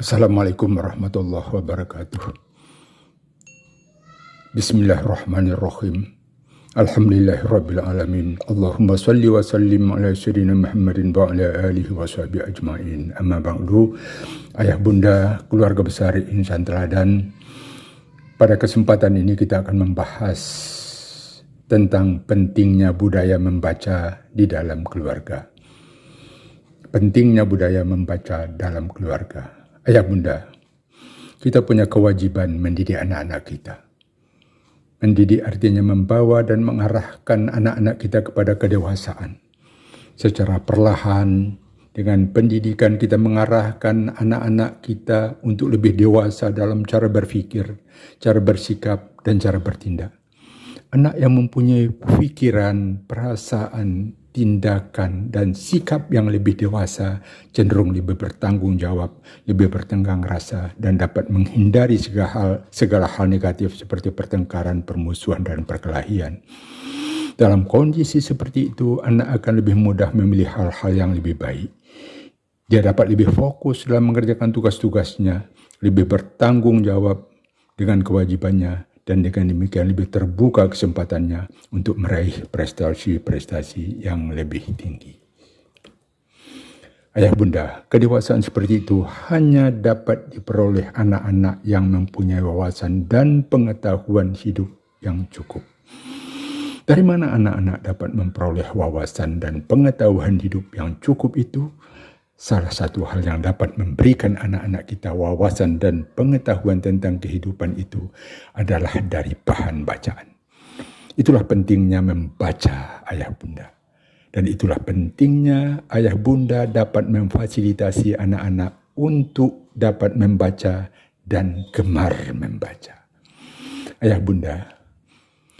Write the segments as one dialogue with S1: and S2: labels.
S1: Assalamualaikum warahmatullahi wabarakatuh. Bismillahirrahmanirrahim. Alhamdulillahirabbil alamin. Allahumma shalli wa sallim ala sayyidina Muhammadin wa ala alihi wa sahbihi ajmain. Amma ba'du. Ayah bunda, keluarga besar Insan Teladan. Pada kesempatan ini kita akan membahas tentang pentingnya budaya membaca di dalam keluarga. Pentingnya budaya membaca dalam keluarga. Ayah bunda, kita punya kewajiban mendidik anak-anak kita. Mendidik artinya membawa dan mengarahkan anak-anak kita kepada kedewasaan. Secara perlahan, dengan pendidikan kita mengarahkan anak-anak kita untuk lebih dewasa dalam cara berpikir, cara bersikap, dan cara bertindak. Anak yang mempunyai pikiran, perasaan, tindakan, dan sikap yang lebih dewasa cenderung lebih bertanggung jawab, lebih bertenggang rasa, dan dapat menghindari segala hal negatif seperti pertengkaran, permusuhan, dan perkelahian. Dalam kondisi seperti itu, anak akan lebih mudah memilih hal-hal yang lebih baik. Dia dapat lebih fokus dalam mengerjakan tugas-tugasnya, lebih bertanggung jawab dengan kewajibannya, dan dengan demikian lebih terbuka kesempatannya untuk meraih prestasi-prestasi yang lebih tinggi. Ayah bunda, kedewasaan seperti itu hanya dapat diperoleh anak-anak yang mempunyai wawasan dan pengetahuan hidup yang cukup. Dari mana anak-anak dapat memperoleh wawasan dan pengetahuan hidup yang cukup itu? Salah satu hal yang dapat memberikan anak-anak kita wawasan dan pengetahuan tentang kehidupan itu adalah dari bahan bacaan. Itulah pentingnya membaca, ayah bunda. Dan itulah pentingnya ayah bunda dapat memfasilitasi anak-anak untuk dapat membaca dan gemar membaca. Ayah bunda,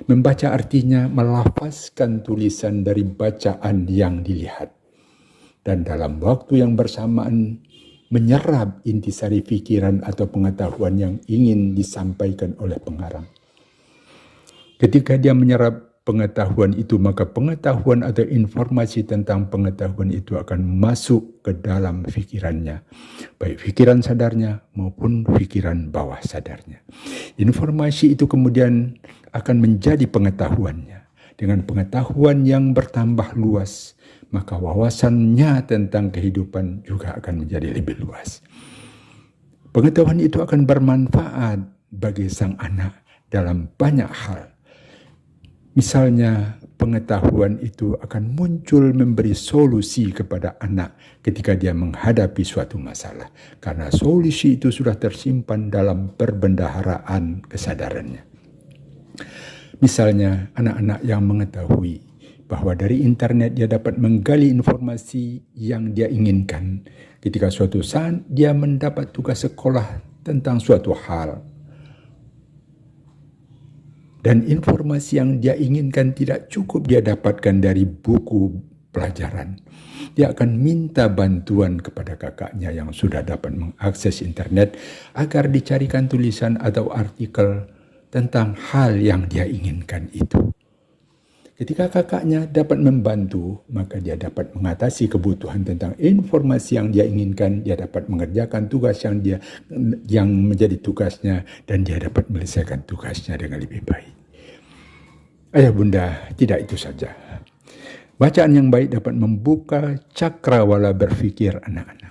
S1: membaca artinya melafazkan tulisan dari bacaan yang dilihat. Dan dalam waktu yang bersamaan menyerap intisari pikiran atau pengetahuan yang ingin disampaikan oleh pengarang. Ketika dia menyerap pengetahuan itu, maka pengetahuan atau informasi tentang pengetahuan itu akan masuk ke dalam pikirannya, baik pikiran sadarnya maupun pikiran bawah sadarnya. Informasi itu kemudian akan menjadi pengetahuannya. Dengan pengetahuan yang bertambah luas, maka wawasannya tentang kehidupan juga akan menjadi lebih luas. Pengetahuan itu akan bermanfaat bagi sang anak dalam banyak hal. Misalnya, pengetahuan itu akan muncul memberi solusi kepada anak ketika dia menghadapi suatu masalah. Karena solusi itu sudah tersimpan dalam perbendaharaan kesadarannya. Misalnya, anak-anak yang mengetahui bahwa dari internet dia dapat menggali informasi yang dia inginkan. Ketika suatu saat dia mendapat tugas sekolah tentang suatu hal, dan informasi yang dia inginkan tidak cukup dia dapatkan dari buku pelajaran, dia akan minta bantuan kepada kakaknya yang sudah dapat mengakses internet agar dicarikan tulisan atau artikel tentang hal yang dia inginkan itu. Ketika kakaknya dapat membantu, maka dia dapat mengatasi kebutuhan tentang informasi yang dia inginkan, dia dapat mengerjakan tugas yang menjadi tugasnya, dan dia dapat menyelesaikan tugasnya dengan lebih baik. Ayah bunda, tidak itu saja. Bacaan yang baik dapat membuka cakrawala berpikir anak-anak.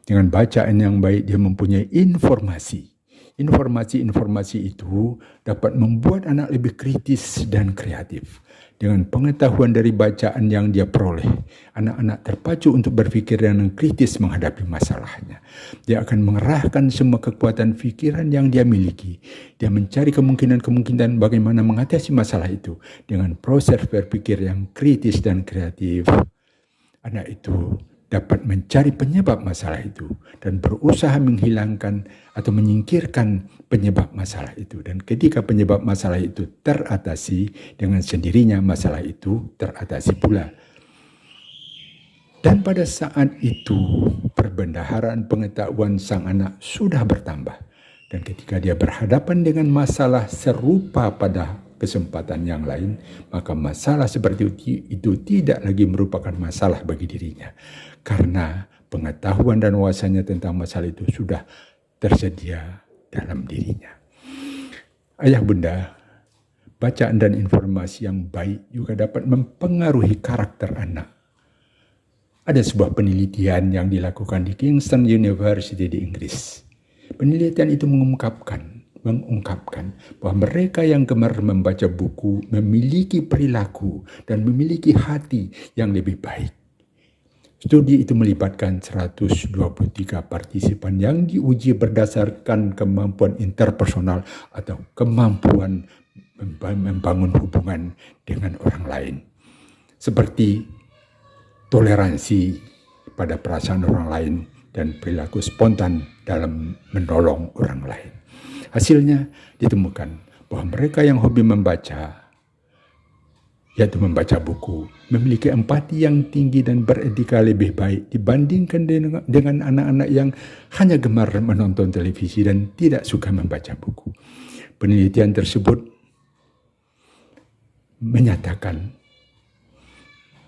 S1: Dengan bacaan yang baik dia mempunyai informasi. Informasi-informasi itu dapat membuat anak lebih kritis dan kreatif. Dengan pengetahuan dari bacaan yang dia peroleh, anak-anak terpacu untuk berpikir dengan kritis menghadapi masalahnya. Dia akan mengerahkan semua kekuatan pikiran yang dia miliki. Dia mencari kemungkinan-kemungkinan bagaimana mengatasi masalah itu. Dengan proses berpikir yang kritis dan kreatif, anak itu dapat mencari penyebab masalah itu dan berusaha menghilangkan atau menyingkirkan penyebab masalah itu. Dan ketika penyebab masalah itu teratasi, dengan sendirinya masalah itu teratasi pula. Dan pada saat itu perbendaharaan pengetahuan sang anak sudah bertambah. Dan ketika dia berhadapan dengan masalah serupa pada kesempatan yang lain, maka masalah seperti itu tidak lagi merupakan masalah bagi dirinya. Karena pengetahuan dan wawasannya tentang masalah itu sudah tersedia dalam dirinya. Ayah bunda, bacaan dan informasi yang baik juga dapat mempengaruhi karakter anak. Ada sebuah penelitian yang dilakukan di Kingston University di Inggris. Penelitian itu mengungkapkan bahwa mereka yang gemar membaca buku memiliki perilaku dan memiliki hati yang lebih baik. Studi itu melibatkan 123 partisipan yang diuji berdasarkan kemampuan interpersonal atau kemampuan membangun hubungan dengan orang lain. Seperti toleransi pada perasaan orang lain dan perilaku spontan dalam menolong orang lain. Hasilnya ditemukan bahwa mereka yang hobi membaca, yaitu membaca buku, memiliki empati yang tinggi dan beretika lebih baik dibandingkan dengan anak-anak yang hanya gemar menonton televisi dan tidak suka membaca buku. Penelitian tersebut menyatakan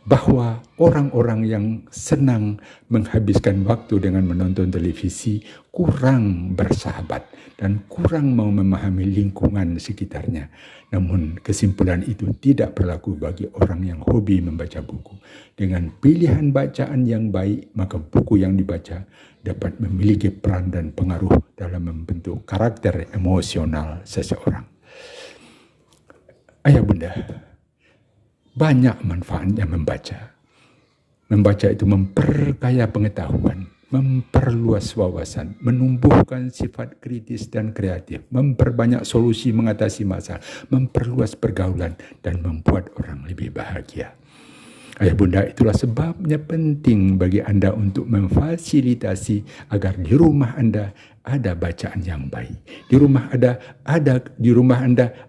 S1: bahwa orang-orang yang senang menghabiskan waktu dengan menonton televisi kurang bersahabat dan kurang mau memahami lingkungan sekitarnya. Namun kesimpulan itu tidak berlaku bagi orang yang hobi membaca buku. Dengan pilihan bacaan yang baik, maka buku yang dibaca dapat memiliki peran dan pengaruh dalam membentuk karakter emosional seseorang. Ayah bunda, banyak manfaatnya membaca. Membaca itu memperkaya pengetahuan, memperluas wawasan, menumbuhkan sifat kritis dan kreatif, memperbanyak solusi mengatasi masalah, memperluas pergaulan, dan membuat orang lebih bahagia. Ayah bunda, itulah sebabnya penting bagi Anda untuk memfasilitasi agar di rumah Anda ada bacaan yang baik. Di rumah Anda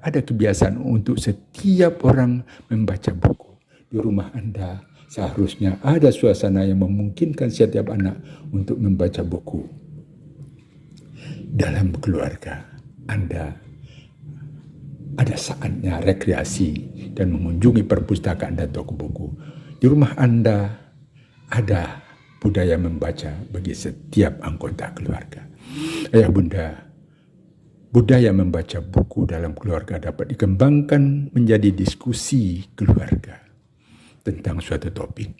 S1: ada kebiasaan untuk setiap orang membaca buku. Di rumah Anda seharusnya ada suasana yang memungkinkan setiap anak untuk membaca buku. Dalam keluarga Anda ada saatnya rekreasi dan mengunjungi perpustakaan dan toko buku. Di rumah Anda ada budaya membaca bagi setiap anggota keluarga. Ayah bunda, budaya membaca buku dalam keluarga dapat dikembangkan menjadi diskusi keluarga tentang suatu topik.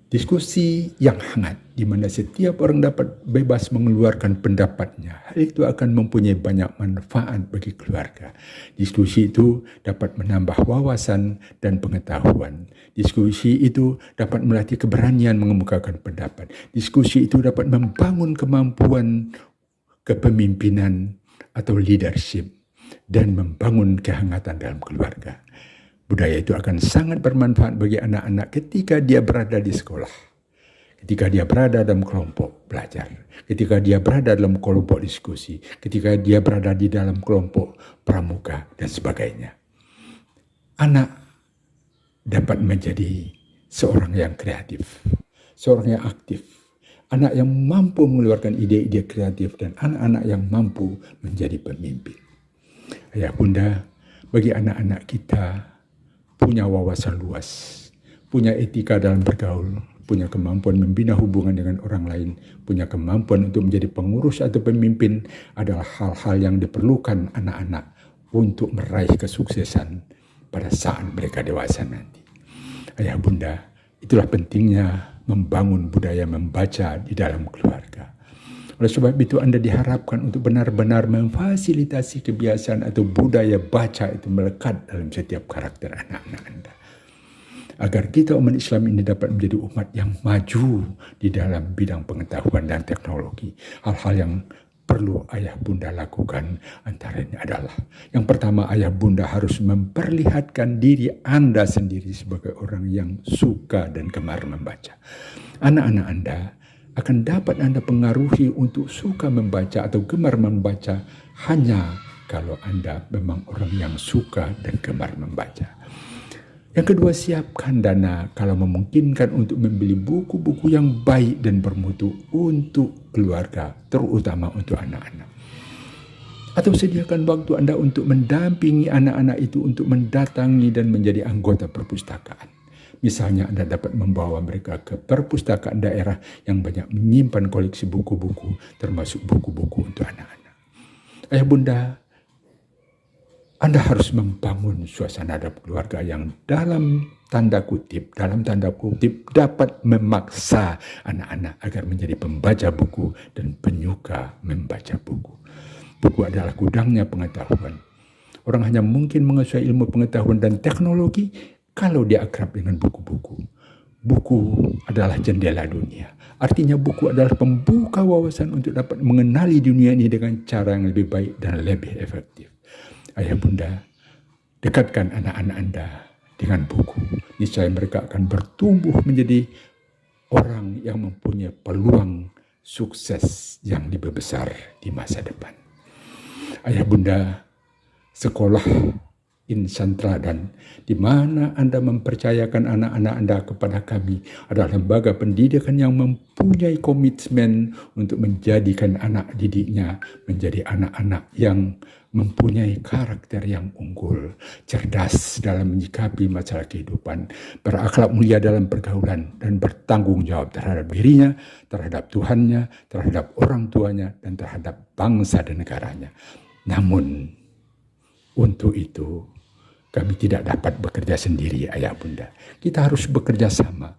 S1: Diskusi yang hangat di mana setiap orang dapat bebas mengeluarkan pendapatnya. Hal itu akan mempunyai banyak manfaat bagi keluarga. Diskusi itu dapat menambah wawasan dan pengetahuan. Diskusi itu dapat melatih keberanian mengemukakan pendapat. Diskusi itu dapat membangun kemampuan kepemimpinan atau leadership dan membangun kehangatan dalam keluarga. Budaya itu akan sangat bermanfaat bagi anak-anak ketika dia berada di sekolah, ketika dia berada dalam kelompok belajar, ketika dia berada dalam kelompok diskusi, ketika dia berada di dalam kelompok pramuka dan sebagainya. Anak dapat menjadi seorang yang kreatif, seorang yang aktif, anak yang mampu mengeluarkan ide-ide kreatif dan anak-anak yang mampu menjadi pemimpin. Ayah bunda, bagi anak-anak kita punya wawasan luas, punya etika dalam bergaul, punya kemampuan membina hubungan dengan orang lain, punya kemampuan untuk menjadi pengurus atau pemimpin adalah hal-hal yang diperlukan anak-anak untuk meraih kesuksesan pada saat mereka dewasa nanti. Ayah bunda, itulah pentingnya membangun budaya membaca di dalam keluarga. Oleh sebab itu Anda diharapkan untuk benar-benar memfasilitasi kebiasaan atau budaya baca itu melekat dalam setiap karakter anak-anak Anda. Agar kita umat Islam ini dapat menjadi umat yang maju di dalam bidang pengetahuan dan teknologi. Hal-hal yang perlu ayah bunda lakukan antaranya adalah, yang pertama, ayah bunda harus memperlihatkan diri Anda sendiri sebagai orang yang suka dan gemar membaca. Anak-anak Anda akan dapat Anda pengaruhi untuk suka membaca atau gemar membaca hanya kalau Anda memang orang yang suka dan gemar membaca. Yang kedua, siapkan dana kalau memungkinkan untuk membeli buku-buku yang baik dan bermutu untuk keluarga, terutama untuk anak-anak. Atau sediakan waktu Anda untuk mendampingi anak-anak itu untuk mendatangi dan menjadi anggota perpustakaan. Misalnya Anda dapat membawa mereka ke perpustakaan daerah yang banyak menyimpan koleksi buku-buku, termasuk buku-buku untuk anak-anak. Ayah bunda, Anda harus membangun suasana dalam keluarga yang dalam tanda kutip dapat memaksa anak-anak agar menjadi pembaca buku dan penyuka membaca buku. Buku adalah gudangnya pengetahuan. Orang hanya mungkin menguasai ilmu pengetahuan dan teknologi kalau dia akrab dengan buku-buku. Buku adalah jendela dunia. Artinya buku adalah pembuka wawasan untuk dapat mengenali dunia ini dengan cara yang lebih baik dan lebih efektif. Ayah bunda, dekatkan anak-anak Anda dengan buku. Niscaya mereka akan bertumbuh menjadi orang yang mempunyai peluang sukses yang lebih besar di masa depan. Ayah bunda, sekolah insan teladan di mana Anda mempercayakan anak-anak Anda kepada kami adalah lembaga pendidikan yang mempunyai komitmen untuk menjadikan anak didiknya menjadi anak-anak yang mempunyai karakter yang unggul, cerdas dalam menyikapi masalah kehidupan, berakhlak mulia dalam pergaulan, dan bertanggung jawab terhadap dirinya, terhadap Tuhannya, terhadap orang tuanya, dan terhadap bangsa dan negaranya. Namun, untuk itu, kami tidak dapat bekerja sendiri, ayah bunda. Kita harus bekerja sama,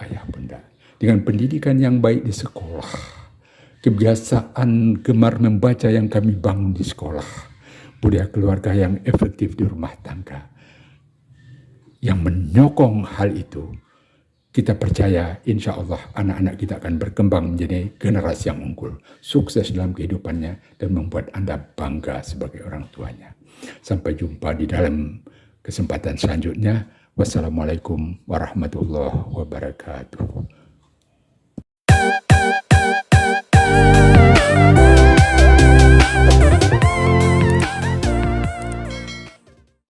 S1: ayah bunda. Dengan pendidikan yang baik di sekolah, kebiasaan gemar membaca yang kami bangun di sekolah, budaya keluarga yang efektif di rumah tangga, yang menyokong hal itu, kita percaya insya Allah anak-anak kita akan berkembang menjadi generasi yang unggul, sukses dalam kehidupannya, dan membuat Anda bangga sebagai orang tuanya. Sampai jumpa di dalam kesempatan selanjutnya. Wassalamualaikum warahmatullahi wabarakatuh.